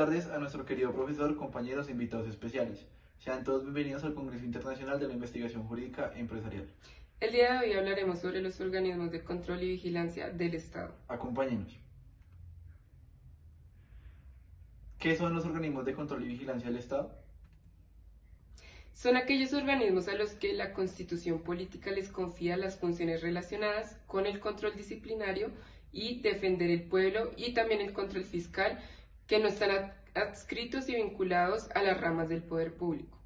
tardes a nuestro querido profesor, compañeros e invitados especiales. Sean todos bienvenidos al Congreso Internacional de la Investigación Jurídica Empresarial. El día de hoy hablaremos sobre los organismos de control y vigilancia del Estado. Acompáñenos. ¿Qué son los organismos de control y vigilancia del Estado? Son aquellos organismos a los que la Constitución política les confía las funciones relacionadas con el control disciplinario y defender el pueblo, y también el control fiscal, que no están adscritos y vinculados a las ramas del poder público.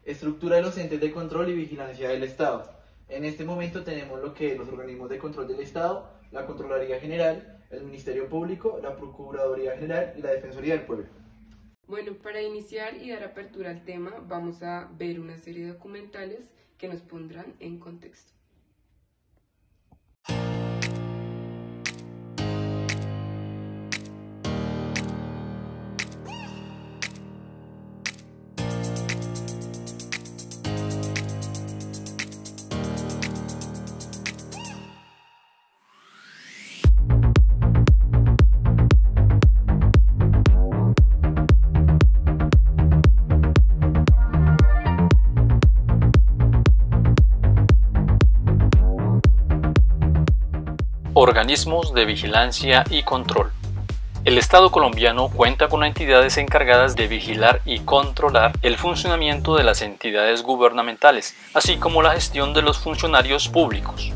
Estructura de los entes de control y vigilancia del Estado. En este momento tenemos lo que es los organismos de control del Estado, la Contraloría General, el Ministerio Público, la Procuraduría General y la Defensoría del Pueblo. Bueno, para iniciar y dar apertura al tema, vamos a ver una serie de documentales que nos pondrán en contexto. Organismos de vigilancia y control. El Estado colombiano cuenta con entidades encargadas de vigilar y controlar el funcionamiento de las entidades gubernamentales, así como la gestión de los funcionarios públicos.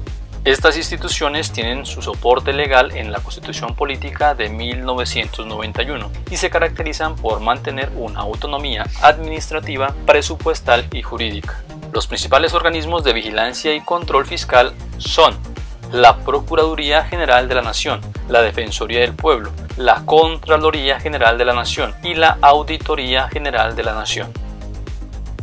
Estas instituciones tienen su soporte legal en la Constitución Política de 1991 y se caracterizan por mantener una autonomía administrativa, presupuestal y jurídica. Los principales organismos de vigilancia y control fiscal son la Procuraduría General de la Nación, la Defensoría del Pueblo, la Contraloría General de la Nación y la Auditoría General de la Nación.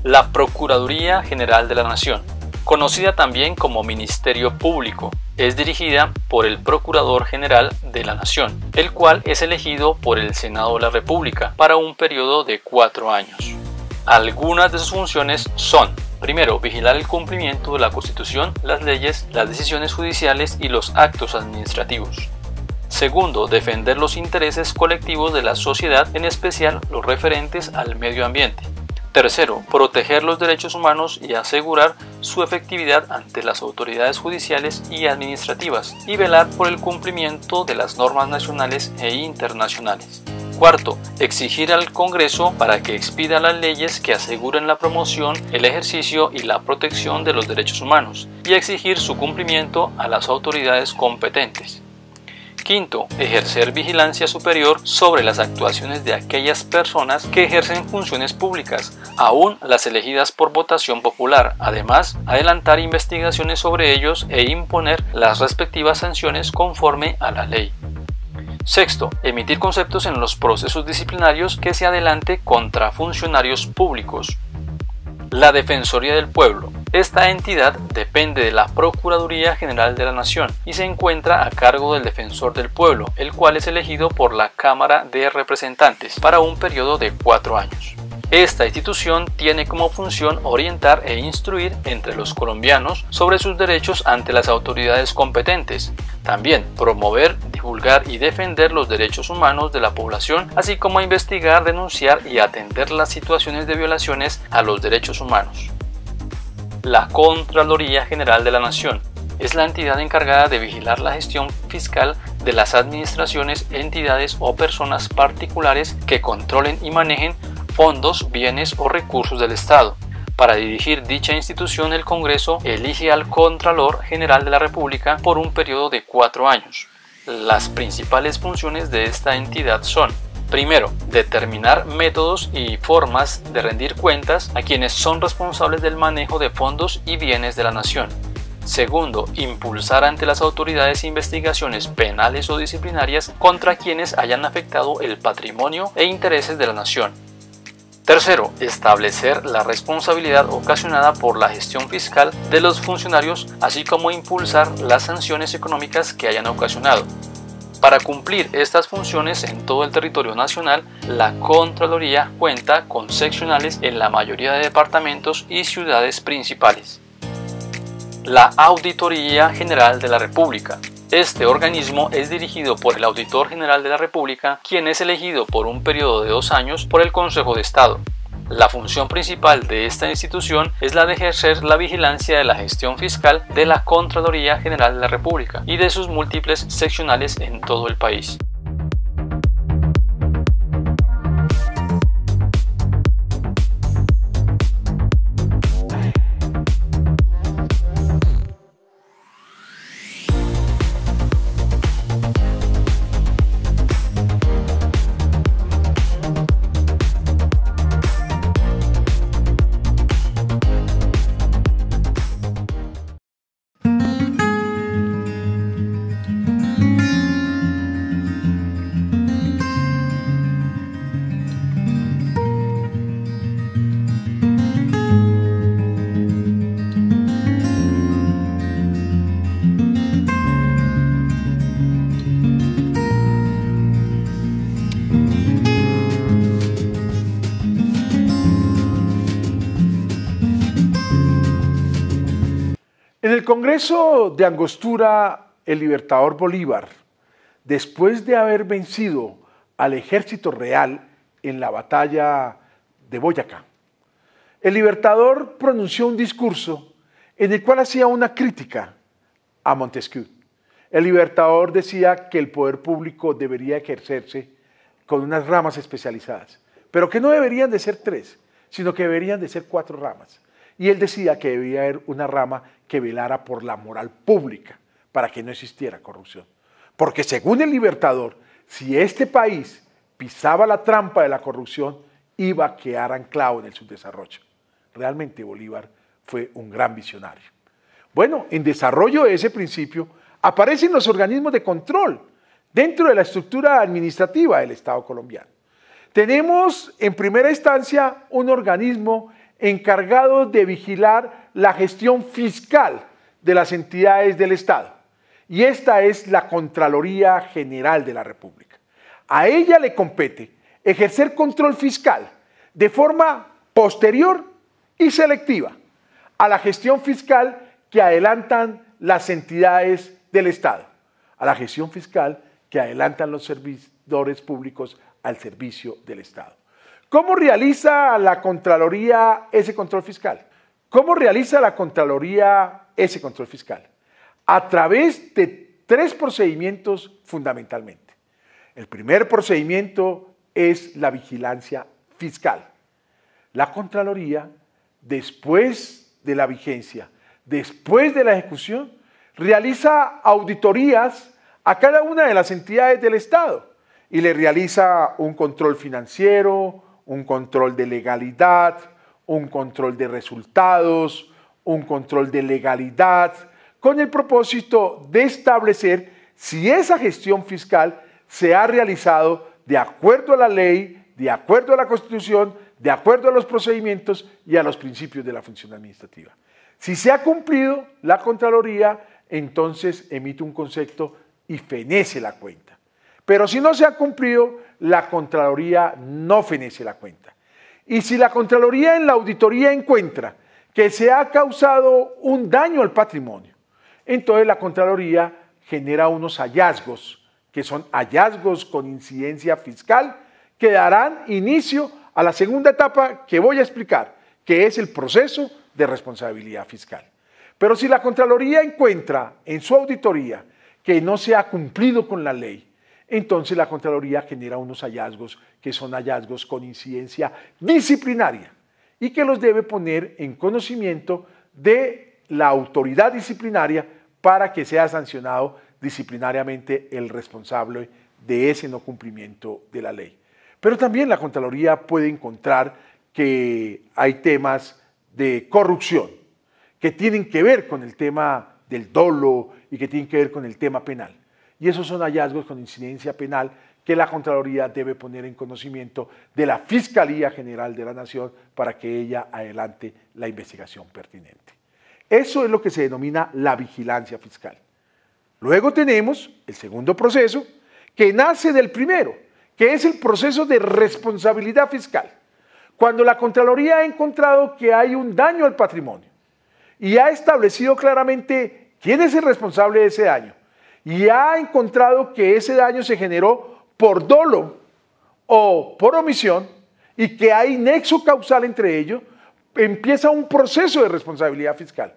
La Procuraduría General de la Nación, conocida también como Ministerio Público, es dirigida por el Procurador General de la Nación, el cual es elegido por el Senado de la República para un periodo de 4 años. Algunas de sus funciones son: primero, vigilar el cumplimiento de la Constitución, las leyes, las decisiones judiciales y los actos administrativos. Segundo, defender los intereses colectivos de la sociedad, en especial los referentes al medio ambiente. Tercero, proteger los derechos humanos y asegurar su efectividad ante las autoridades judiciales y administrativas, y velar por el cumplimiento de las normas nacionales e internacionales. Cuarto, exigir al Congreso para que expida las leyes que aseguren la promoción, el ejercicio y la protección de los derechos humanos, y exigir su cumplimiento a las autoridades competentes. Quinto, ejercer vigilancia superior sobre las actuaciones de aquellas personas que ejercen funciones públicas, aun las elegidas por votación popular. Además, adelantar investigaciones sobre ellos e imponer las respectivas sanciones conforme a la ley. Sexto, emitir conceptos en los procesos disciplinarios que se adelante contra funcionarios públicos. La Defensoría del Pueblo. Esta entidad depende de la Procuraduría General de la Nación y se encuentra a cargo del Defensor del Pueblo, el cual es elegido por la Cámara de Representantes para un periodo de 4 años. Esta institución tiene como función orientar e instruir entre los colombianos sobre sus derechos ante las autoridades competentes. También promover, divulgar y defender los derechos humanos de la población, así como investigar, denunciar y atender las situaciones de violaciones a los derechos humanos. La Contraloría General de la Nación es la entidad encargada de vigilar la gestión fiscal de las administraciones, entidades o personas particulares que controlen y manejen fondos, bienes o recursos del Estado. Para dirigir dicha institución, el Congreso elige al Contralor General de la República por un periodo de 4 años. Las principales funciones de esta entidad son: primero, determinar métodos y formas de rendir cuentas a quienes son responsables del manejo de fondos y bienes de la nación. Segundo, impulsar ante las autoridades investigaciones penales o disciplinarias contra quienes hayan afectado el patrimonio e intereses de la nación. Tercero, establecer la responsabilidad ocasionada por la gestión fiscal de los funcionarios, así como impulsar las sanciones económicas que hayan ocasionado. Para cumplir estas funciones en todo el territorio nacional, la Contraloría cuenta con seccionales en la mayoría de departamentos y ciudades principales. La Auditoría General de la República Este organismo es dirigido por el Auditor General de la República, quien es elegido por un periodo de 2 años por el Consejo de Estado. La función principal de esta institución es la de ejercer la vigilancia de la gestión fiscal de la Contraloría General de la República y de sus múltiples seccionales en todo el país. En el Congreso de Angostura, el libertador Bolívar, después de haber vencido al ejército real en la batalla de Boyacá, el libertador pronunció un discurso en el cual hacía una crítica a Montesquieu. El libertador decía que el poder público debería ejercerse con unas ramas especializadas, pero que no deberían de ser 3, sino que deberían de ser 4 ramas. Y él decía que debía haber una rama que velara por la moral pública para que no existiera corrupción. Porque según el libertador, si este país pisaba la trampa de la corrupción, iba a quedar anclado en el subdesarrollo. Realmente Bolívar fue un gran visionario. Bueno, en desarrollo de ese principio aparecen los organismos de control dentro de la estructura administrativa del Estado colombiano. Tenemos en primera instancia un organismo encargado de vigilar la gestión fiscal de las entidades del Estado. Y esta es la Contraloría General de la República. A ella le compete ejercer control fiscal de forma posterior y selectiva a la gestión fiscal que adelantan las entidades del Estado, a la gestión fiscal que adelantan los servidores públicos al servicio del Estado. ¿Cómo realiza la Contraloría ese control fiscal? ¿Cómo realiza la Contraloría ese control fiscal? A través de 3 procedimientos fundamentalmente. El primer procedimiento es la vigilancia fiscal. La Contraloría, después de la vigencia, después de la ejecución, realiza auditorías a cada una de las entidades del Estado y le realiza un control financiero, un control de legalidad, un control de resultados, un control de legalidad, con el propósito de establecer si esa gestión fiscal se ha realizado de acuerdo a la ley, de acuerdo a la Constitución, de acuerdo a los procedimientos y a los principios de la función administrativa. Si se ha cumplido la Contraloría, entonces emite un concepto y fenece la cuenta. Pero si no se ha cumplido, la Contraloría no fenece la cuenta. Y si la Contraloría en la auditoría encuentra que se ha causado un daño al patrimonio, entonces la Contraloría genera unos hallazgos, que son hallazgos con incidencia fiscal, que darán inicio a la segunda etapa que voy a explicar, que es el proceso de responsabilidad fiscal. Pero si la Contraloría encuentra en su auditoría que no se ha cumplido con la ley, entonces la Contraloría genera unos hallazgos que son hallazgos con incidencia disciplinaria y que los debe poner en conocimiento de la autoridad disciplinaria para que sea sancionado disciplinariamente el responsable de ese no cumplimiento de la ley. Pero también la Contraloría puede encontrar que hay temas de corrupción que tienen que ver con el tema del dolo y que tienen que ver con el tema penal. Y esos son hallazgos con incidencia penal que la Contraloría debe poner en conocimiento de la Fiscalía General de la Nación para que ella adelante la investigación pertinente. Eso es lo que se denomina la vigilancia fiscal. Luego tenemos el segundo proceso que nace del primero, que es el proceso de responsabilidad fiscal. Cuando la Contraloría ha encontrado que hay un daño al patrimonio y ha establecido claramente quién es el responsable de ese daño y ha encontrado que ese daño se generó por dolo o por omisión y que hay nexo causal entre ellos, empieza un proceso de responsabilidad fiscal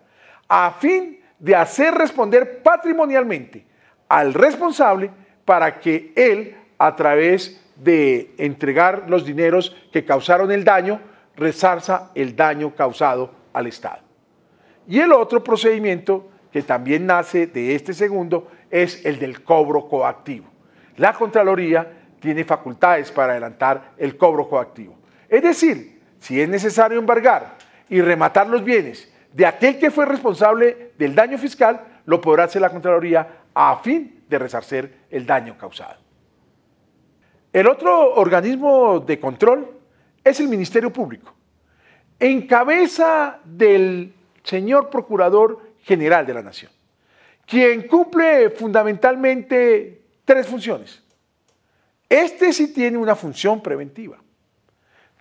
a fin de hacer responder patrimonialmente al responsable para que él, a través de entregar los dineros que causaron el daño, resarza el daño causado al Estado. Y el otro procedimiento que también nace de este segundo es el del cobro coactivo. La Contraloría tiene facultades para adelantar el cobro coactivo. Es decir, si es necesario embargar y rematar los bienes de aquel que fue responsable del daño fiscal, lo podrá hacer la Contraloría a fin de resarcir el daño causado. El otro organismo de control es el Ministerio Público, en cabeza del señor Procurador General de la Nación, quien cumple fundamentalmente tres funciones. Este sí tiene una función preventiva,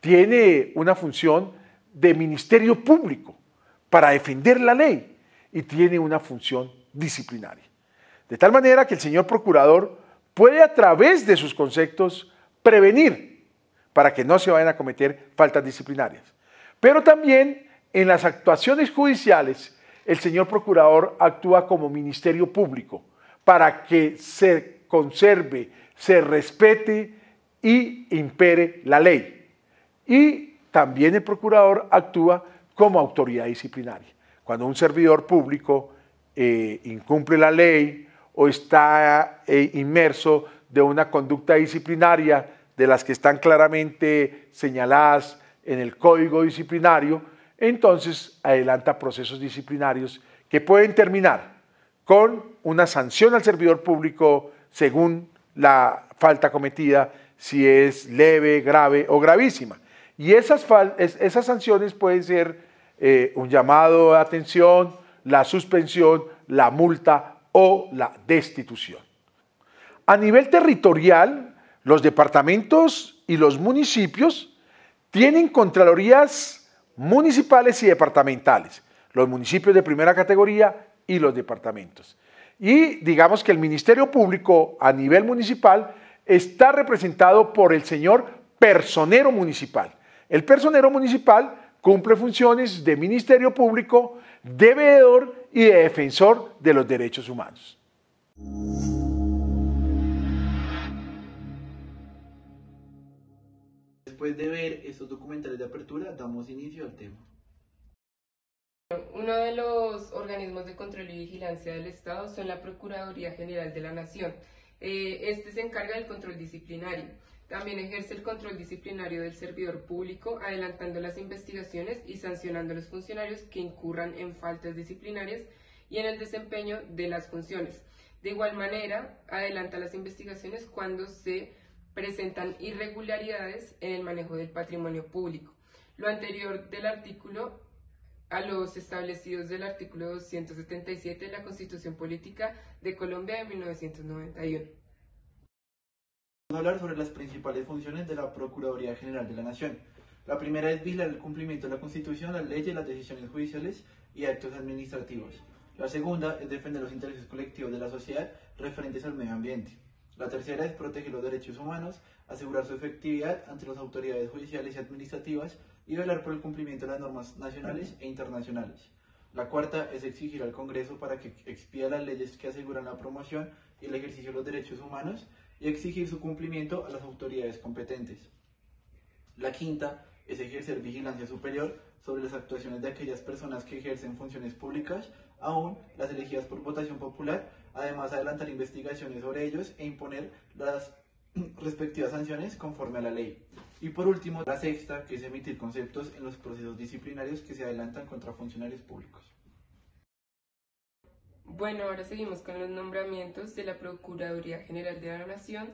tiene una función de ministerio público para defender la ley y tiene una función disciplinaria. De tal manera que el señor Procurador puede, a través de sus conceptos, prevenir para que no se vayan a cometer faltas disciplinarias. Pero también en las actuaciones judiciales, el señor Procurador actúa como ministerio público para que se conserve, se respete y impere la ley. Y también el Procurador actúa como autoridad disciplinaria. Cuando un servidor público incumple la ley o está inmerso de una conducta disciplinaria de las que están claramente señaladas en el Código Disciplinario, entonces adelanta procesos disciplinarios que pueden terminar con una sanción al servidor público según la falta cometida, si es leve, grave o gravísima. Y esas sanciones pueden ser un llamado de atención, la suspensión, la multa o la destitución. A nivel territorial, los departamentos y los municipios tienen contralorías municipales y departamentales, los municipios de primera categoría y los departamentos. Y digamos que el Ministerio Público a nivel municipal está representado por el señor personero municipal. El personero municipal cumple funciones de Ministerio Público, de veedor y de defensor de los derechos humanos. Después de ver estos documentales de apertura, damos inicio al tema. Uno de los organismos de control y vigilancia del Estado son la Procuraduría General de la Nación. Este se encarga del control disciplinario. También ejerce el control disciplinario del servidor público, adelantando las investigaciones y sancionando a los funcionarios que incurran en faltas disciplinarias y en el desempeño de las funciones. De igual manera, adelanta las investigaciones cuando se presentan irregularidades en el manejo del patrimonio público. Lo anterior del artículo a los establecidos del artículo 277 de la Constitución Política de Colombia de 1991. Vamos a hablar sobre las principales funciones de la Procuraduría General de la Nación. La primera es vigilar el cumplimiento de la Constitución, las leyes, las decisiones judiciales y actos administrativos. La segunda es defender los intereses colectivos de la sociedad referentes al medio ambiente. La tercera es proteger los derechos humanos, asegurar su efectividad ante las autoridades judiciales y administrativas y velar por el cumplimiento de las normas nacionales e internacionales. La cuarta es exigir al Congreso para que expida las leyes que aseguran la promoción y el ejercicio de los derechos humanos y exigir su cumplimiento a las autoridades competentes. La quinta es ejercer vigilancia superior sobre las actuaciones de aquellas personas que ejercen funciones públicas, aún las elegidas por votación popular, además adelantar investigaciones sobre ellos e imponer las respectivas sanciones conforme a la ley. Y por último, la sexta, que es emitir conceptos en los procesos disciplinarios que se adelantan contra funcionarios públicos. Bueno, ahora seguimos con los nombramientos de la Procuraduría General de la Nación.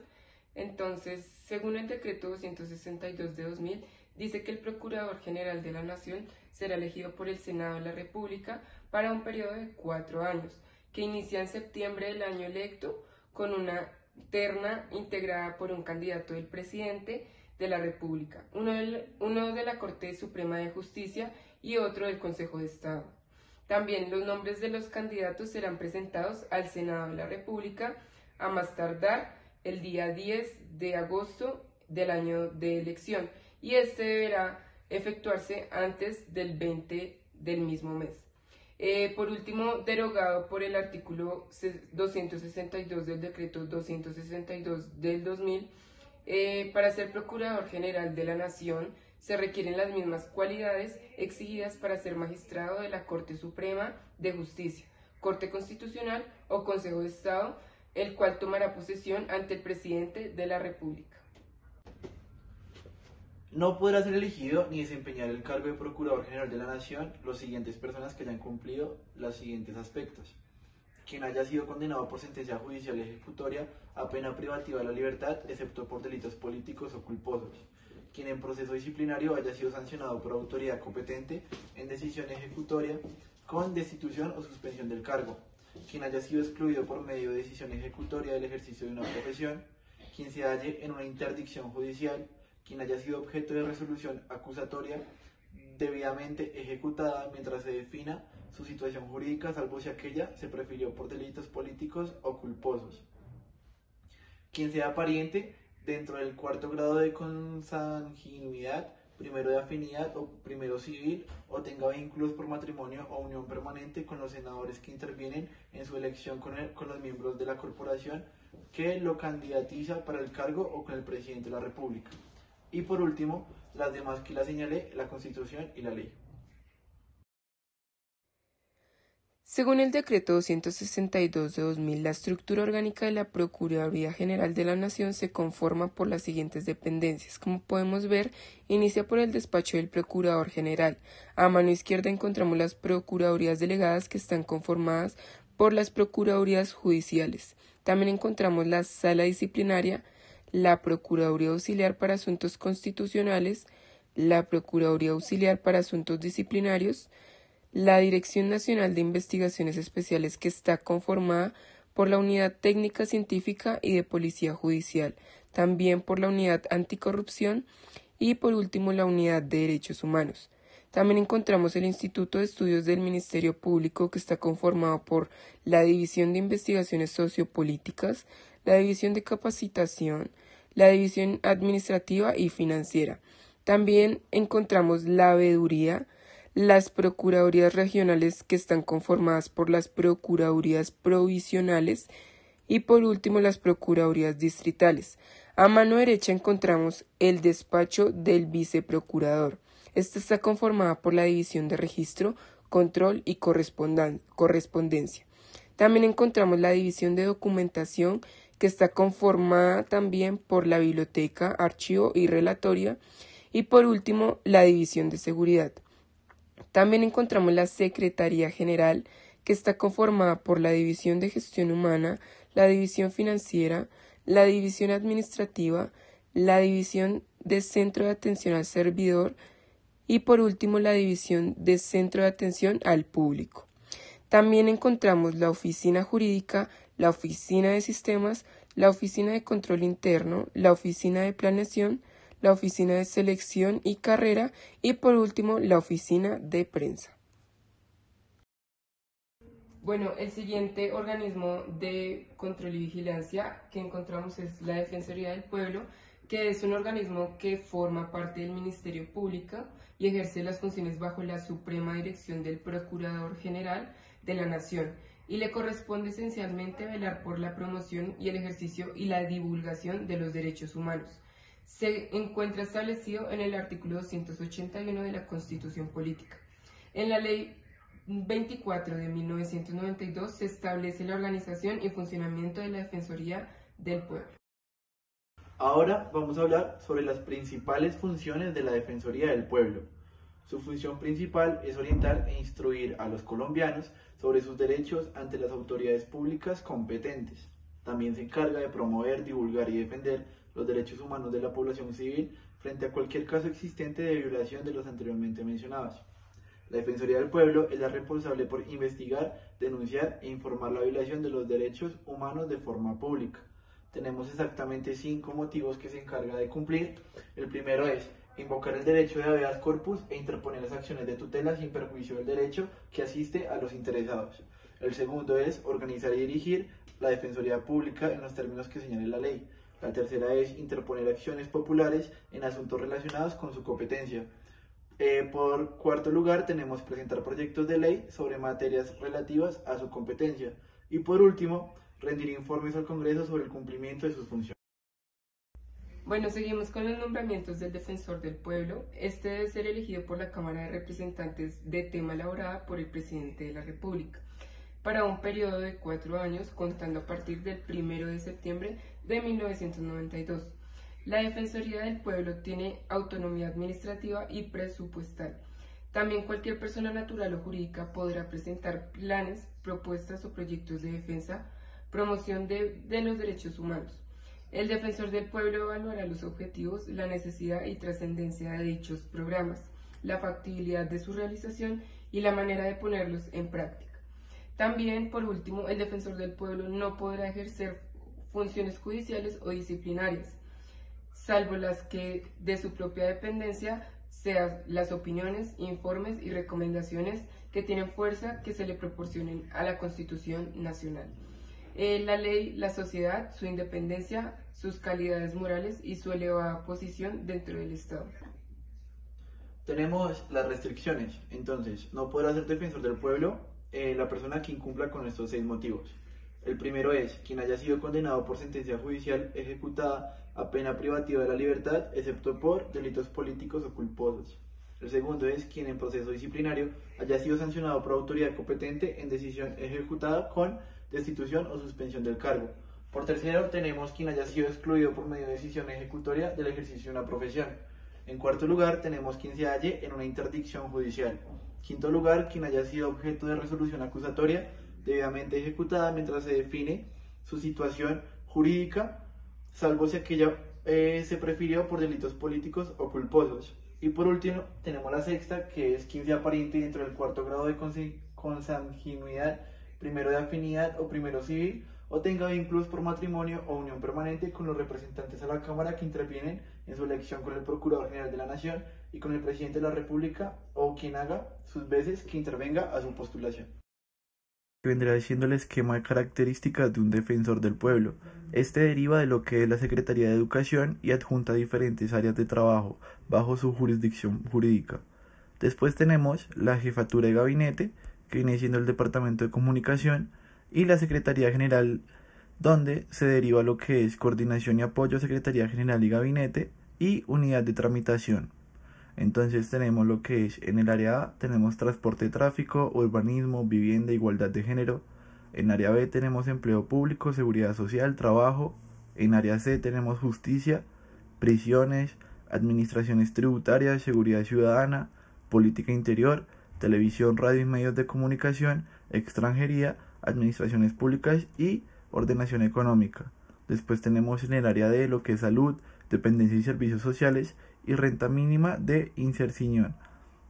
Entonces, según el decreto 262 de 2000, dice que el Procurador General de la Nación será elegido por el Senado de la República para un periodo de 4 años, que inicia en septiembre del año electo, con una terna integrada por un candidato del presidente de la República, uno de la Corte Suprema de Justicia y otro del Consejo de Estado. También los nombres de los candidatos serán presentados al Senado de la República a más tardar el día 10 de agosto del año de elección, y este deberá efectuarse antes del 20 del mismo mes. Por último, derogado por el artículo 262 del decreto 262 del 2000, para ser Procurador General de la Nación se requieren las mismas cualidades exigidas para ser magistrado de la Corte Suprema de Justicia, Corte Constitucional o Consejo de Estado, el cual tomará posesión ante el Presidente de la República. No podrá ser elegido ni desempeñar el cargo de Procurador General de la Nación los siguientes personas que hayan cumplido los siguientes aspectos: quien haya sido condenado por sentencia judicial ejecutoria a pena privativa de la libertad, excepto por delitos políticos o culposos; quien en proceso disciplinario haya sido sancionado por autoridad competente en decisión ejecutoria con destitución o suspensión del cargo; quien haya sido excluido por medio de decisión ejecutoria del ejercicio de una profesión; quien se halle en una interdicción judicial; quien haya sido objeto de resolución acusatoria debidamente ejecutada mientras se defina su situación jurídica, salvo si aquella se prefirió por delitos políticos o culposos; quien sea pariente dentro del cuarto grado de consanguinidad, primero de afinidad o primero civil, o tenga vínculos por matrimonio o unión permanente con los senadores que intervienen en su elección con los miembros de la corporación que lo candidatiza para el cargo o con el presidente de la República. Y por último, las demás que la señalé, la Constitución y la ley. Según el decreto 262 de 2000, la estructura orgánica de la Procuraduría General de la Nación se conforma por las siguientes dependencias. Como podemos ver, inicia por el despacho del Procurador General. A mano izquierda encontramos las Procuradurías delegadas, que están conformadas por las Procuradurías Judiciales. También encontramos la Sala Disciplinaria, la Procuraduría Auxiliar para Asuntos Constitucionales, la Procuraduría Auxiliar para Asuntos Disciplinarios, la Dirección Nacional de Investigaciones Especiales, que está conformada por la Unidad Técnica Científica y de Policía Judicial, también por la Unidad Anticorrupción y por último la Unidad de Derechos Humanos. También encontramos el Instituto de Estudios del Ministerio Público, que está conformado por la División de Investigaciones Sociopolíticas, la División de Capacitación, la División Administrativa y Financiera. También encontramos la Veeduría, las Procuradurías Regionales, que están conformadas por las Procuradurías Provisionales y por último las Procuradurías Distritales. A mano derecha encontramos el despacho del Viceprocurador. Esta está conformada por la División de Registro, Control y Correspondencia. También encontramos la División de Documentación, que está conformada también por la Biblioteca, Archivo y Relatoría, y por último la División de Seguridad. También encontramos la Secretaría General, que está conformada por la División de Gestión Humana, la División Financiera, la División Administrativa, la División de Centro de Atención al Servidor y por último la División de Centro de Atención al Público. También encontramos la Oficina Jurídica, la Oficina de Sistemas, la Oficina de Control Interno, la Oficina de Planeación, la Oficina de Selección y Carrera y por último la Oficina de Prensa. Bueno, el siguiente organismo de control y vigilancia que encontramos es la Defensoría del Pueblo, que es un organismo que forma parte del Ministerio Público y ejerce las funciones bajo la suprema dirección del Procurador General de la Nación, y le corresponde esencialmente velar por la promoción y el ejercicio y la divulgación de los derechos humanos. Se encuentra establecido en el artículo 281 de la Constitución Política. En la Ley 24 de 1992 se establece la organización y funcionamiento de la Defensoría del Pueblo. Ahora vamos a hablar sobre las principales funciones de la Defensoría del Pueblo. Su función principal es orientar e instruir a los colombianos sobre sus derechos ante las autoridades públicas competentes. También se encarga de promover, divulgar y defender los derechos humanos de la población civil frente a cualquier caso existente de violación de los anteriormente mencionados. La Defensoría del Pueblo es la responsable por investigar, denunciar e informar la violación de los derechos humanos de forma pública. Tenemos exactamente 5 motivos que se encarga de cumplir. El primero es invocar el derecho de habeas corpus e interponer las acciones de tutela sin perjuicio del derecho que asiste a los interesados. El segundo es organizar y dirigir la Defensoría Pública en los términos que señale la ley. La tercera es interponer acciones populares en asuntos relacionados con su competencia. Por cuarto lugar, tenemos presentar proyectos de ley sobre materias relativas a su competencia. Y por último, rendir informes al Congreso sobre el cumplimiento de sus funciones. Bueno, seguimos con los nombramientos del Defensor del Pueblo. Este debe ser elegido por la Cámara de Representantes de tema elaborada por el Presidente de la República, para un periodo de 4 años, contando a partir del 1 de septiembre de 1992. La Defensoría del Pueblo tiene autonomía administrativa y presupuestal. También cualquier persona natural o jurídica podrá presentar planes, propuestas o proyectos de defensa, promoción de los derechos humanos. El Defensor del Pueblo evaluará los objetivos, la necesidad y trascendencia de dichos programas, la factibilidad de su realización y la manera de ponerlos en práctica. También, por último, el Defensor del Pueblo no podrá ejercer funciones judiciales o disciplinarias, salvo las que de su propia dependencia sean las opiniones, informes y recomendaciones que tienen fuerza que se le proporcionen a la Constitución Nacional. La ley, la sociedad, su independencia, sus calidades morales y su elevada posición dentro del Estado. Tenemos las restricciones. Entonces, no podrá ser defensor del pueblo la persona que incumpla con estos 6 motivos. El primero es quien haya sido condenado por sentencia judicial ejecutada a pena privativa de la libertad, excepto por delitos políticos o culposos. El segundo es quien en proceso disciplinario haya sido sancionado por autoridad competente en decisión ejecutada con destitución o suspensión del cargo. Por tercero, tenemos quien haya sido excluido por medio de decisión ejecutoria del ejercicio de una profesión. En cuarto lugar, tenemos quien se halle en una interdicción judicial. Quinto lugar, quien haya sido objeto de resolución acusatoria debidamente ejecutada mientras se define su situación jurídica, salvo si aquella se prefirió por delitos políticos o culposos. Y por último, tenemos la sexta, que es quien sea pariente dentro del cuarto grado de consanguinidad, primero de afinidad o primero civil, o tenga vínculos por matrimonio o unión permanente con los representantes a la Cámara que intervienen en su elección con el Procurador General de la Nación y con el Presidente de la República, o quien haga sus veces que intervenga a su postulación. Vendrá siendo el esquema de características de un defensor del pueblo. Este deriva de lo que es la Secretaría de Educación y adjunta diferentes áreas de trabajo bajo su jurisdicción jurídica. Después tenemos la Jefatura de Gabinete, que viene siendo el Departamento de Comunicación, y la Secretaría General, donde se deriva lo que es Coordinación y Apoyo, Secretaría General y Gabinete, y Unidad de Tramitación. Entonces tenemos lo que es en el área A, tenemos transporte, tráfico, urbanismo, vivienda, igualdad de género. En área B tenemos empleo público, seguridad social, trabajo. En área C tenemos justicia, prisiones, administraciones tributarias, seguridad ciudadana, política interior, televisión, radio y medios de comunicación, extranjería, administraciones públicas y ordenación económica. Después tenemos en el área D lo que es salud, dependencia y servicios sociales y renta mínima de inserción.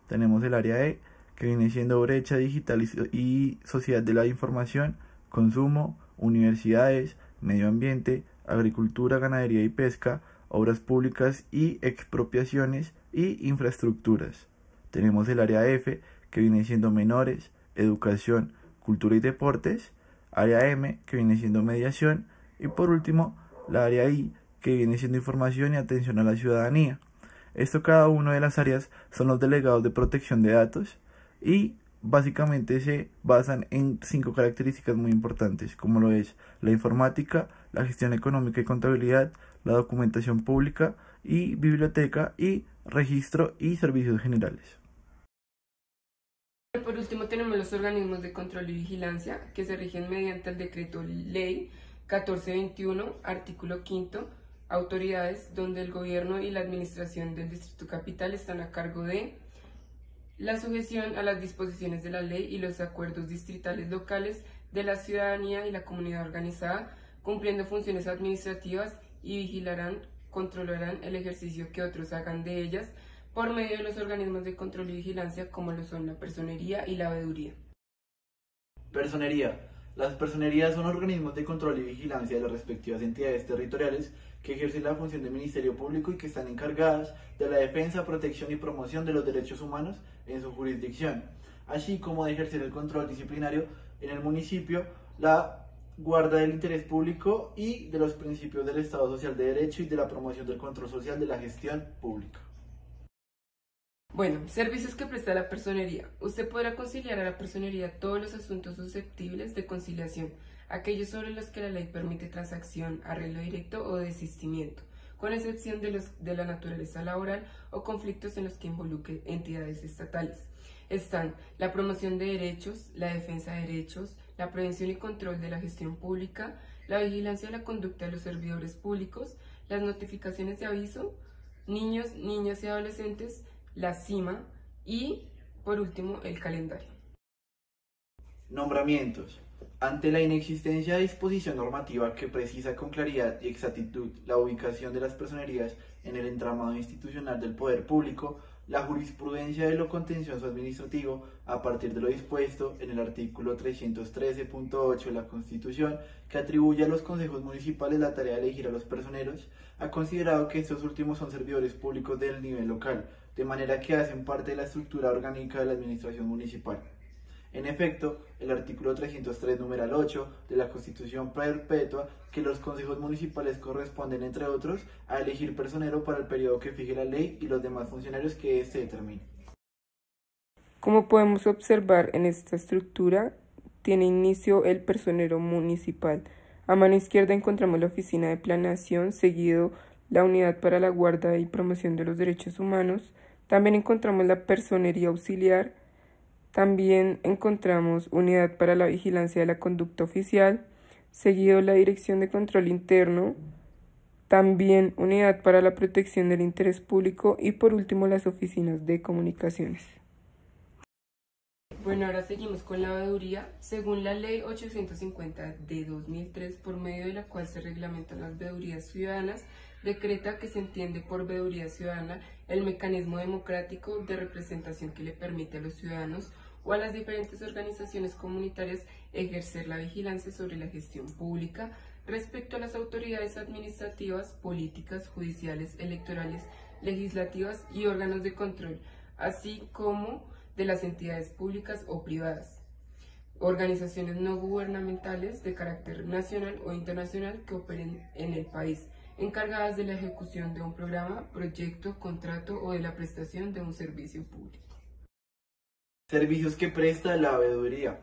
Tenemos el área E, que viene siendo brecha digital y sociedad de la información, consumo, universidades, medio ambiente, agricultura, ganadería y pesca, obras públicas y expropiaciones y infraestructuras. Tenemos el área F, que viene siendo menores, educación, cultura y deportes, área M, que viene siendo mediación, y por último la área I, que viene siendo información y atención a la ciudadanía. Esto, cada una de las áreas son los delegados de protección de datos y básicamente se basan en 5 características muy importantes, como lo es la informática, la gestión económica y contabilidad, la documentación pública y biblioteca y registro y servicios generales. Por último tenemos los organismos de control y vigilancia que se rigen mediante el decreto ley 1421, artículo 5, autoridades donde el gobierno y la administración del Distrito Capital están a cargo de la sujeción a las disposiciones de la ley y los acuerdos distritales locales de la ciudadanía y la comunidad organizada, cumpliendo funciones administrativas y vigilarán, controlarán el ejercicio que otros hagan de ellas por medio de los organismos de control y vigilancia como lo son la personería y la veeduría. Personería. Las personerías son organismos de control y vigilancia de las respectivas entidades territoriales que ejercen la función de Ministerio Público y que están encargadas de la defensa, protección y promoción de los derechos humanos en su jurisdicción, así como de ejercer el control disciplinario en el municipio, la guarda del interés público y de los principios del Estado Social de Derecho y de la promoción del control social de la gestión pública. Bueno, servicios que presta la personería. Usted podrá conciliar a la personería todos los asuntos susceptibles de conciliación, aquellos sobre los que la ley permite transacción, arreglo directo o desistimiento, con excepción de los de la naturaleza laboral o conflictos en los que involucre entidades estatales. Están la promoción de derechos, la defensa de derechos, la prevención y control de la gestión pública, la vigilancia de la conducta de los servidores públicos, las notificaciones de aviso, niños, niñas y adolescentes, la CIMA y, por último, el calendario. Nombramientos. Ante la inexistencia de disposición normativa que precisa con claridad y exactitud la ubicación de las personerías en el entramado institucional del poder público, la jurisprudencia de lo contencioso administrativo, a partir de lo dispuesto en el artículo 313.8 de la Constitución, que atribuye a los consejos municipales la tarea de elegir a los personeros, ha considerado que estos últimos son servidores públicos del nivel local, de manera que hacen parte de la estructura orgánica de la administración municipal. En efecto, el artículo 303, numeral 8 de la Constitución perpetua que los consejos municipales corresponden, entre otros, a elegir personero para el periodo que fije la ley y los demás funcionarios que éste determine. Como podemos observar en esta estructura, tiene inicio el personero municipal. A mano izquierda encontramos la oficina de planeación, seguido la unidad para la guarda y promoción de los derechos humanos. También encontramos la personería auxiliar. También encontramos unidad para la vigilancia de la conducta oficial, seguido la dirección de control interno, también unidad para la protección del interés público y por último las oficinas de comunicaciones. Bueno, ahora seguimos con la veeduría. Según la Ley 850 de 2003, por medio de la cual se reglamentan las veedurías ciudadanas, decreta que se entiende por veeduría ciudadana el mecanismo democrático de representación que le permite a los ciudadanos o a las diferentes organizaciones comunitarias ejercer la vigilancia sobre la gestión pública respecto a las autoridades administrativas, políticas, judiciales, electorales, legislativas y órganos de control, así como de las entidades públicas o privadas, organizaciones no gubernamentales de carácter nacional o internacional que operen en el país, encargadas de la ejecución de un programa, proyecto, contrato o de la prestación de un servicio público. Servicios que presta la veeduría.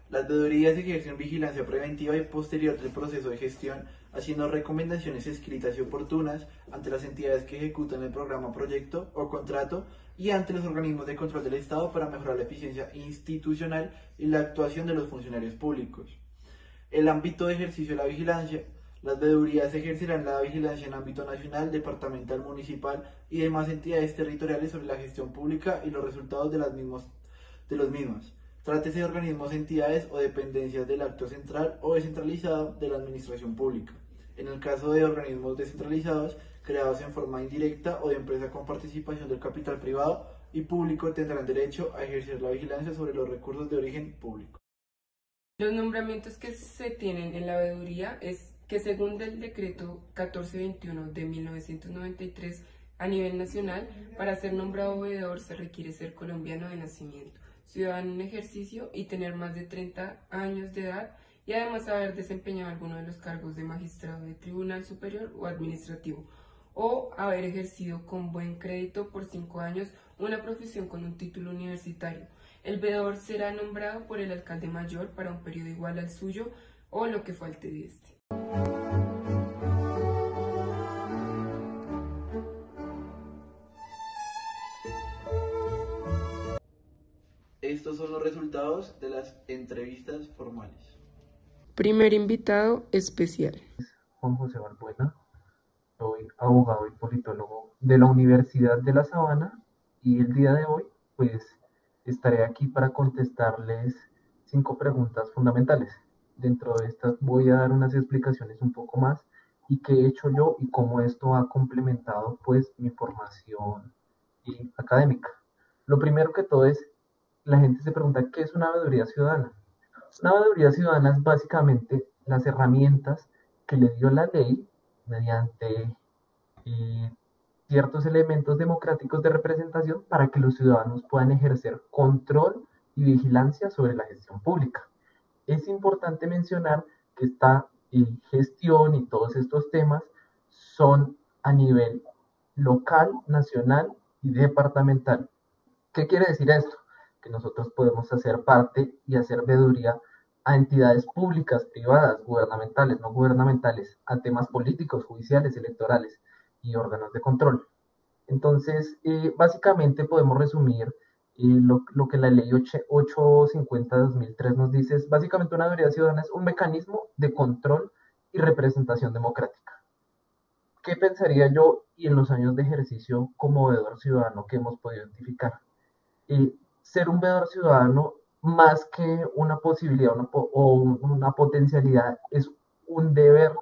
Las veedurías ejercen vigilancia preventiva y posterior del proceso de gestión, haciendo recomendaciones escritas y oportunas ante las entidades que ejecutan el programa, proyecto o contrato y ante los organismos de control del Estado para mejorar la eficiencia institucional y la actuación de los funcionarios públicos. El ámbito de ejercicio de la vigilancia. Las veedurías ejercerán la vigilancia en ámbito nacional, departamental, municipal y demás entidades territoriales sobre la gestión pública y los resultados de los mismos. Trátese de organismos, entidades o dependencias del actor central o descentralizado de la administración pública. En el caso de organismos descentralizados, creados en forma indirecta o de empresa con participación del capital privado y público, tendrán derecho a ejercer la vigilancia sobre los recursos de origen público. Los nombramientos que se tienen en la veeduría es que según el decreto 1421 de 1993, a nivel nacional, para ser nombrado veedor se requiere ser colombiano de nacimiento, ciudadano en ejercicio y tener más de 30 años de edad y además haber desempeñado alguno de los cargos de magistrado de tribunal superior o administrativo o haber ejercido con buen crédito por 5 años una profesión con un título universitario. El veedor será nombrado por el alcalde mayor para un periodo igual al suyo o lo que falte de este. Estos son los resultados de las entrevistas formales. Primer invitado especial. Juan José Balbuena, soy abogado y politólogo de la Universidad de La Sabana y el día de hoy pues estaré aquí para contestarles 5 preguntas fundamentales. Dentro de estas voy a dar unas explicaciones un poco más y qué he hecho yo y cómo esto ha complementado pues mi formación académica. Lo primero que todo es, la gente se pregunta ¿qué es una veeduría ciudadana? Una veeduría ciudadana es básicamente las herramientas que le dio la ley mediante ciertos elementos democráticos de representación para que los ciudadanos puedan ejercer control y vigilancia sobre la gestión pública. Es importante mencionar que esta gestión y todos estos temas son a nivel local, nacional y departamental. ¿Qué quiere decir esto? Que nosotros podemos hacer parte y hacer veeduría a entidades públicas, privadas, gubernamentales, no gubernamentales, a temas políticos, judiciales, electorales y órganos de control. Entonces, básicamente podemos resumir lo que la ley 850-2003 nos dice, es básicamente una veeduría ciudadana, es un mecanismo de control y representación democrática. ¿Qué pensaría yo y en los años de ejercicio como veedor ciudadano que hemos podido identificar? Ser un veedor ciudadano, más que una posibilidad o una potencialidad, es un deber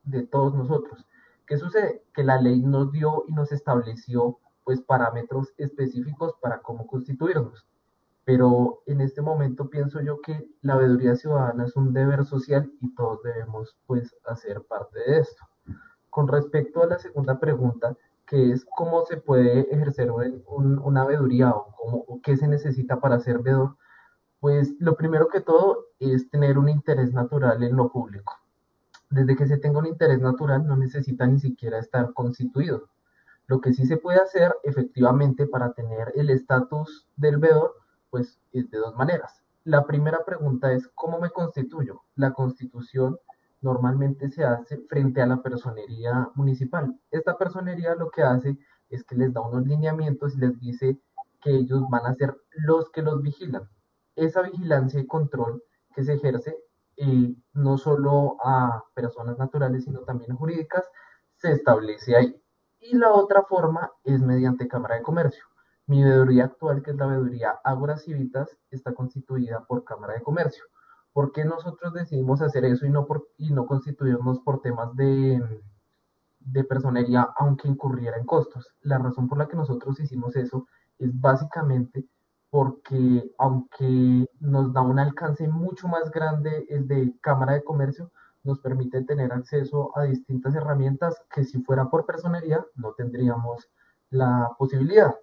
de todos nosotros. ¿Qué sucede? Que la ley nos dio y nos estableció pues parámetros específicos para cómo constituirnos. Pero en este momento pienso yo que la veeduría ciudadana es un deber social y todos debemos pues hacer parte de esto. Con respecto a la segunda pregunta, que es cómo se puede ejercer una veeduría o qué se necesita para ser veedor, pues lo primero que todo es tener un interés natural en lo público. Desde que se tenga un interés natural no necesita ni siquiera estar constituido. Lo que sí se puede hacer efectivamente para tener el estatus del veedor, pues es de dos maneras. La primera pregunta es ¿cómo me constituyo? La constitución normalmente se hace frente a la personería municipal. Esta personería lo que hace es que les da unos lineamientos y les dice que ellos van a ser los que los vigilan. Esa vigilancia y control que se ejerce no solo a personas naturales, sino también jurídicas, se establece ahí. Y la otra forma es mediante Cámara de Comercio. Mi veeduría actual, que es la veeduría Ágoras Civitas, está constituida por Cámara de Comercio. ¿Por qué nosotros decidimos hacer eso y no constituirnos por temas de personería, aunque incurriera en costos? La razón por la que nosotros hicimos eso es básicamente porque aunque nos da un alcance mucho más grande el de Cámara de Comercio, nos permite tener acceso a distintas herramientas que si fuera por personería no tendríamos la posibilidad.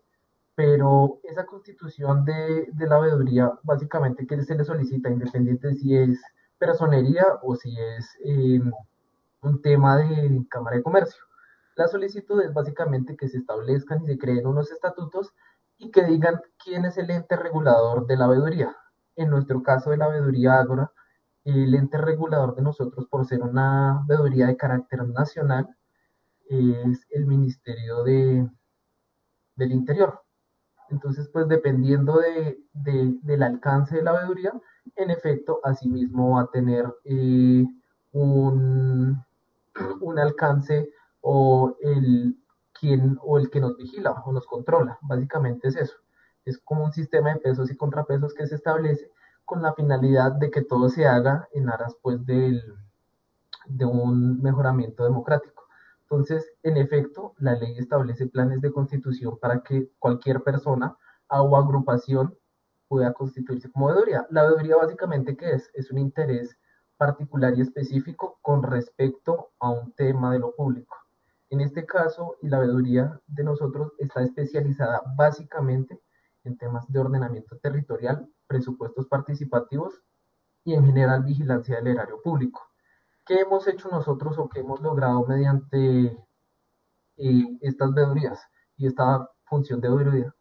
Pero esa constitución de la veeduría, básicamente, ¿qué se le solicita? Independiente de si es personería o si es un tema de Cámara de Comercio. La solicitud es básicamente que se establezcan y se creen unos estatutos y que digan quién es el ente regulador de la veeduría. En nuestro caso de la veeduría Ágora, el ente regulador de nosotros, por ser una veeduría de carácter nacional, es el Ministerio del Interior. Entonces, pues dependiendo del alcance de la veeduría, en efecto, asimismo va a tener un alcance o el que nos vigila o nos controla. Básicamente es eso. Es como un sistema de pesos y contrapesos que se establece con la finalidad de que todo se haga en aras pues de un mejoramiento democrático. Entonces, en efecto, la ley establece planes de constitución para que cualquier persona o agrupación pueda constituirse como veeduría. La veeduría básicamente, ¿qué es? Es un interés particular y específico con respecto a un tema de lo público. En este caso, la veeduría de nosotros está especializada básicamente en temas de ordenamiento territorial, presupuestos participativos y en general vigilancia del erario público. ¿Qué hemos hecho nosotros o qué hemos logrado mediante estas veedurías y esta función de veeduría?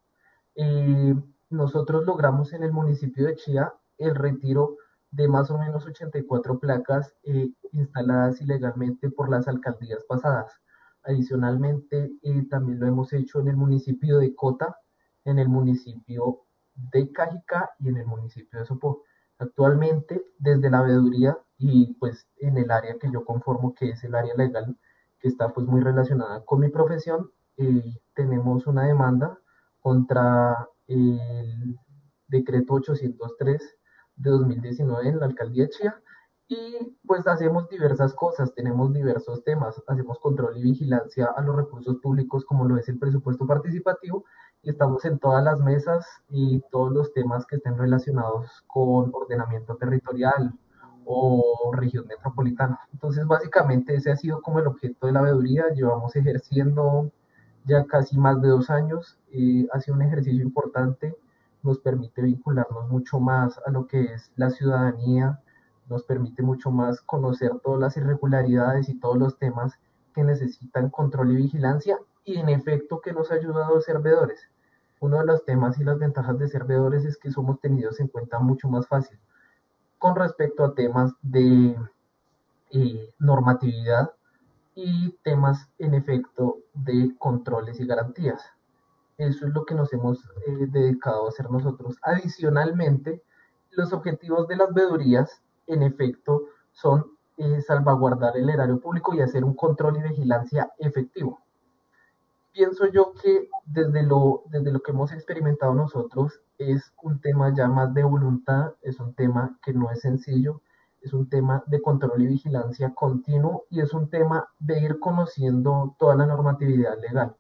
Nosotros logramos en el municipio de Chía el retiro de más o menos 84 placas instaladas ilegalmente por las alcaldías pasadas. Adicionalmente, también lo hemos hecho en el municipio de Cota, en el municipio de Cajicá y en el municipio de Sopó. Actualmente, desde la veeduría y pues en el área que yo conformo, que es el área legal, que está pues muy relacionada con mi profesión, tenemos una demanda contra el decreto 803 de 2019 en la alcaldía de Chía y pues hacemos diversas cosas, tenemos diversos temas, hacemos control y vigilancia a los recursos públicos como lo es el presupuesto participativo y estamos en todas las mesas y todos los temas que estén relacionados con ordenamiento territorial o región metropolitana. Entonces, básicamente ese ha sido como el objeto de la veeduría. Llevamos ejerciendo ya casi más de 2 años. Ha sido un ejercicio importante, nos permite vincularnos mucho más a lo que es la ciudadanía, nos permite mucho más conocer todas las irregularidades y todos los temas que necesitan control y vigilancia, y en efecto que nos ha ayudado a ser veedores. Uno de los temas y las ventajas de ser veedores es que somos tenidos en cuenta mucho más fácil con respecto a temas de normatividad y temas en efecto de controles y garantías. Eso es lo que nos hemos dedicado a hacer nosotros. Adicionalmente, los objetivos de las veedurías en efecto son salvaguardar el erario público y hacer un control y vigilancia efectivo. Pienso yo que desde lo que hemos experimentado nosotros es un tema ya más de voluntad, es un tema que no es sencillo, es un tema de control y vigilancia continuo y es un tema de ir conociendo toda la normatividad legal.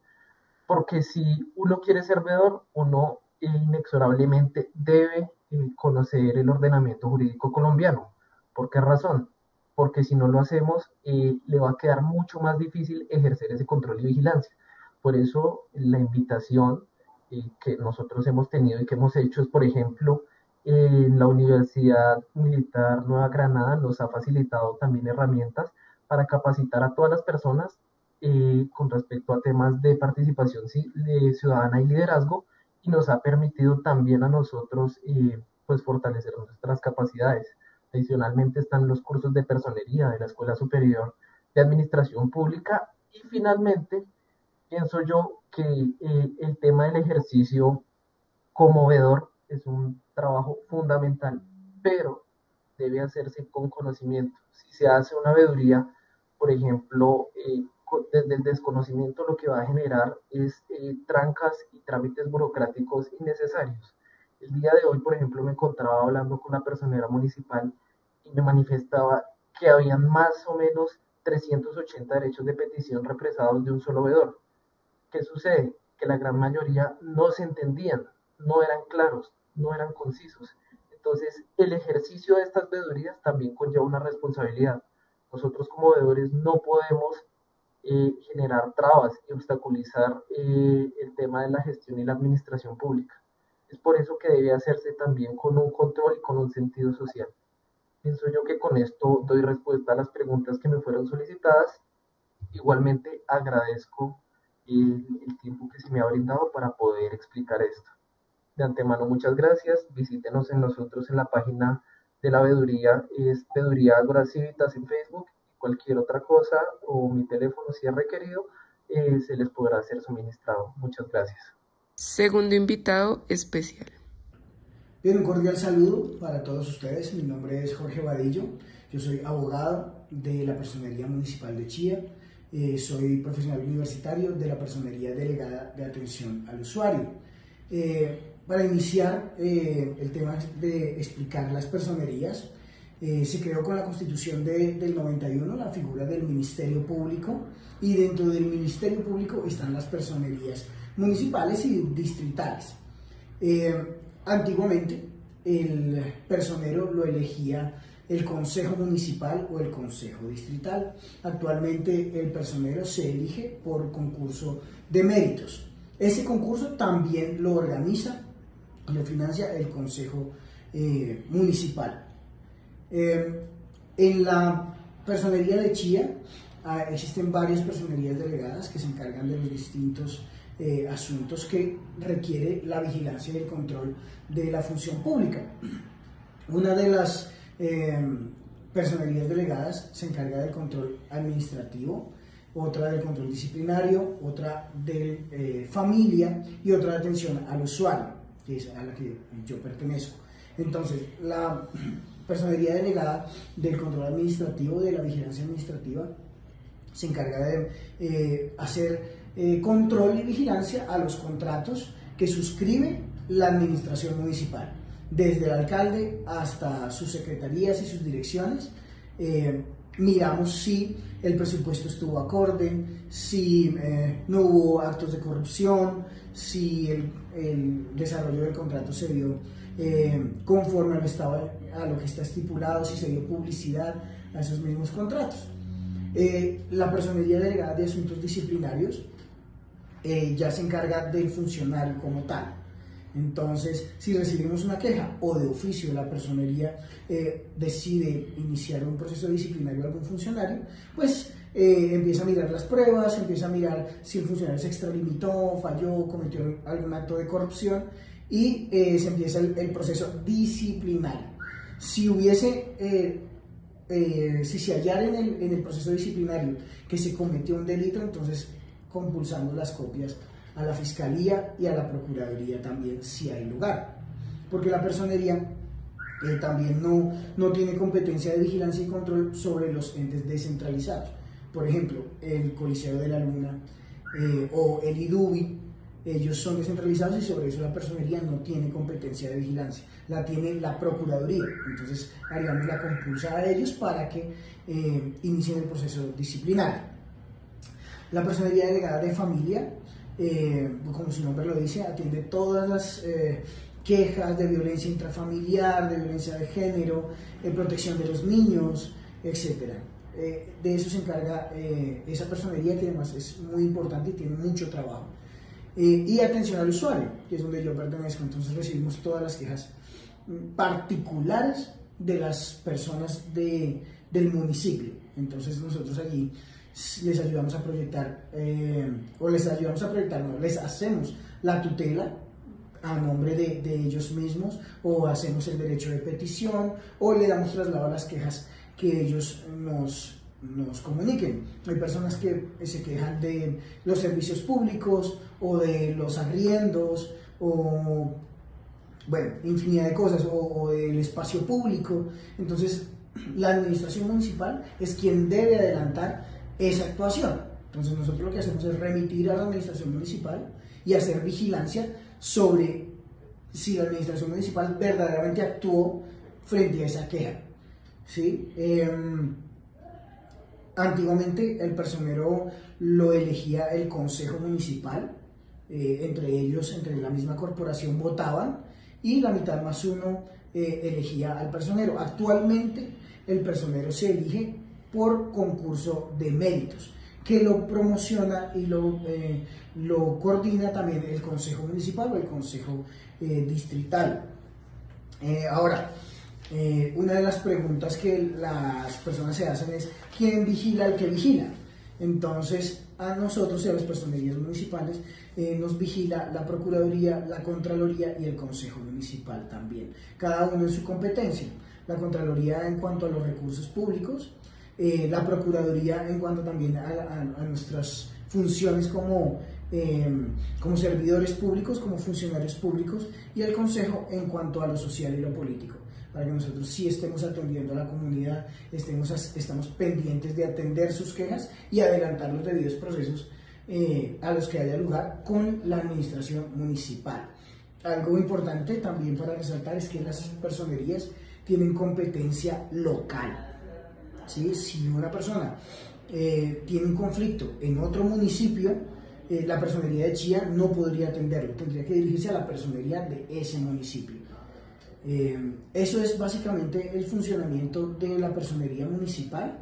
Porque si uno quiere ser veedor, uno inexorablemente debe conocer el ordenamiento jurídico colombiano. ¿Por qué razón? Porque si no lo hacemos, le va a quedar mucho más difícil ejercer ese control y vigilancia. Por eso la invitación que nosotros hemos tenido y que hemos hecho es, por ejemplo, la Universidad Militar Nueva Granada nos ha facilitado también herramientas para capacitar a todas las personas con respecto a temas de participación ciudadana y liderazgo, y nos ha permitido también a nosotros pues fortalecer nuestras capacidades. Adicionalmente están los cursos de personería de la Escuela Superior de Administración Pública, y finalmente pienso yo que el tema del ejercicio como veedor es un trabajo fundamental, pero debe hacerse con conocimiento. Si se hace una veeduría, por ejemplo, desde el desconocimiento, lo que va a generar es trancas y trámites burocráticos innecesarios. El día de hoy, por ejemplo, me encontraba hablando con la personera municipal y me manifestaba que habían más o menos 380 derechos de petición represados de un solo veedor. ¿Qué sucede? Que la gran mayoría no se entendían, no eran claros, no eran concisos. Entonces, el ejercicio de estas veedurías también conlleva una responsabilidad. Nosotros como veedores no podemos generar trabas y obstaculizar el tema de la gestión y la administración pública. Es por eso que debe hacerse también con un control y con un sentido social. Pienso yo que con esto doy respuesta a las preguntas que me fueron solicitadas. Igualmente agradezco el tiempo que se me ha brindado para poder explicar esto. De antemano, muchas gracias. Visítenos en nosotros en la página de la veeduría, es Veeduría Ágora Civitas en Facebook. Cualquier otra cosa o mi teléfono si es requerido, se les podrá ser suministrado. Muchas gracias. Segundo invitado especial. Bien, un cordial saludo para todos ustedes. Mi nombre es Jorge Vadillo. Yo soy abogado de la Personería Municipal de Chía. Soy profesional universitario de la Personería Delegada de Atención al Usuario. Para iniciar el tema de explicar las personerías, se creó con la Constitución del 91 la figura del Ministerio Público, y dentro del Ministerio Público están las personerías municipales y distritales. Antiguamente el personero lo elegía el Consejo Municipal o el Consejo Distrital. Actualmente el personero se elige por concurso de méritos. Ese concurso también lo organiza y lo financia el Consejo Municipal. En la personería de Chía existen varias personerías delegadas que se encargan de los distintos asuntos que requiere la vigilancia y el control de la función pública. Una de las personerías delegadas se encarga del control administrativo, otra del control disciplinario, otra de familia y otra de atención al usuario, que es a la que yo pertenezco. Entonces, la personería delegada del control administrativo, de la vigilancia administrativa, se encarga de hacer control y vigilancia a los contratos que suscribe la administración municipal, desde el alcalde hasta sus secretarías y sus direcciones. Miramos si el presupuesto estuvo acorde, si no hubo actos de corrupción, si el desarrollo del contrato se dio conforme a lo que está estipulado, si se dio publicidad a esos mismos contratos. La Personería Delegada de Asuntos Disciplinarios ya se encarga del funcionario como tal. Entonces, si recibimos una queja o de oficio la personería decide iniciar un proceso disciplinario a algún funcionario, pues empieza a mirar las pruebas, empieza a mirar si el funcionario se extralimitó, falló, cometió algún acto de corrupción y se empieza el proceso disciplinario. Si se hallara en el proceso disciplinario que se cometió un delito, entonces compulsamos las copias a la Fiscalía y a la Procuraduría también, si hay lugar, porque la Personería también no tiene competencia de vigilancia y control sobre los entes descentralizados. Por ejemplo, el Coliseo de la Luna o el IDUBI, ellos son descentralizados y sobre eso la Personería no tiene competencia de vigilancia, la tiene la Procuraduría. Entonces haríamos la compulsa a ellos para que inicien el proceso disciplinario. La Personería Delegada de Familia, como su nombre lo dice, atiende todas las quejas de violencia intrafamiliar, de violencia de género, protección de los niños, etc. De eso se encarga esa personería, que además es muy importante y tiene mucho trabajo. Y atención al usuario, que es donde yo pertenezco. Entonces recibimos todas las quejas particulares de las personas del municipio. Entonces nosotros allí les ayudamos a proyectar, les hacemos la tutela a nombre de ellos mismos, o hacemos el derecho de petición, o le damos traslado a las quejas que ellos nos comuniquen. Hay personas que se quejan de los servicios públicos, o de los arriendos, o bueno, infinidad de cosas, o del espacio público. Entonces la administración municipal es quien debe adelantar esa actuación. Entonces nosotros lo que hacemos es remitir a la administración municipal y hacer vigilancia sobre si la administración municipal verdaderamente actuó frente a esa queja, ¿sí? Antiguamente el personero lo elegía el consejo municipal, entre ellos, entre la misma corporación votaban, y la mitad más uno elegía al personero. Actualmente el personero se elige por concurso de méritos, que lo promociona y lo coordina también el Consejo Municipal o el Consejo Distrital. Ahora, una de las preguntas que las personas se hacen es: ¿quién vigila al que vigila? Entonces, a nosotros y a las personerías municipales nos vigila la Procuraduría, la Contraloría y el Consejo Municipal también, cada uno en su competencia. La Contraloría en cuanto a los recursos públicos, la Procuraduría en cuanto también a nuestras funciones como servidores públicos, como funcionarios públicos, y el Consejo en cuanto a lo social y lo político, para que nosotros sí estemos atendiendo a la comunidad, estamos pendientes de atender sus quejas y adelantar los debidos procesos a los que haya lugar con la administración municipal. Algo importante también para resaltar es que las personerías tienen competencia local. ¿Sí? Si una persona tiene un conflicto en otro municipio, la personería de Chía no podría atenderlo, tendría que dirigirse a la personería de ese municipio. Eso es básicamente el funcionamiento de la personería municipal.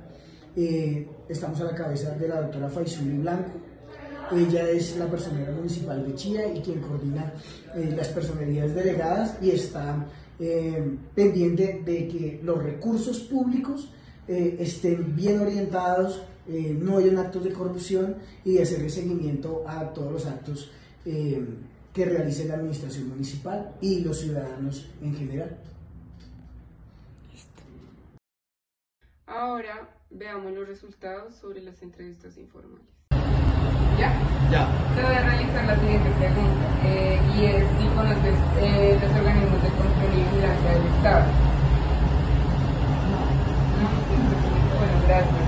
Estamos a la cabeza de la doctora Faisuli Blanco. Ella es la personera municipal de Chía y quien coordina las personerías delegadas, y está pendiente de que los recursos públicos estén bien orientados, no hayan actos de corrupción, y de hacerle seguimiento a todos los actos que realice la administración municipal y los ciudadanos en general. Ahora veamos los resultados sobre las entrevistas informales. ¿Ya? Ya. Te voy a realizar la siguiente pregunta, y es si conoces los organismos de control y vigilancia del Estado. Bueno, gracias.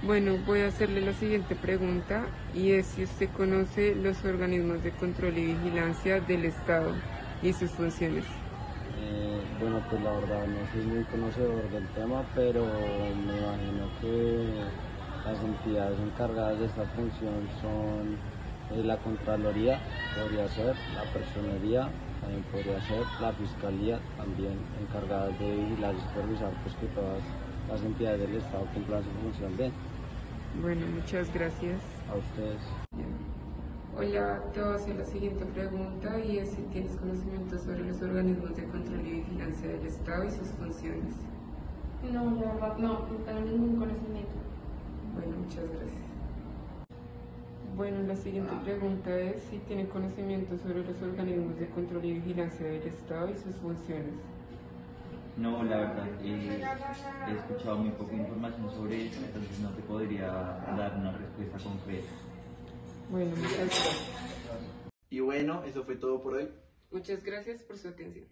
Bueno, voy a hacerle la siguiente pregunta, y es si usted conoce los organismos de control y vigilancia del Estado y sus funciones. Bueno, pues la verdad no soy muy conocedor del tema, pero me imagino que las entidades encargadas de esta función son la Contraloría, podría ser, la Personería, también podría ser la Fiscalía, también encargada de vigilar y supervisar pues, que todas las entidades del Estado cumplan su función bien. Bueno, muchas gracias. A ustedes. Hola, te voy a hacer la siguiente pregunta y es si tienes conocimiento sobre los organismos de control y vigilancia del Estado y sus funciones. No, la verdad no tengo ningún conocimiento. Bueno, muchas gracias. Bueno, la siguiente pregunta es si tiene conocimiento sobre los organismos de control y vigilancia del Estado y sus funciones. No, la verdad, he escuchado muy poca información sobre eso, entonces no te podría dar una respuesta concreta. Bueno, muchas gracias. Y bueno, eso fue todo por hoy. Muchas gracias por su atención.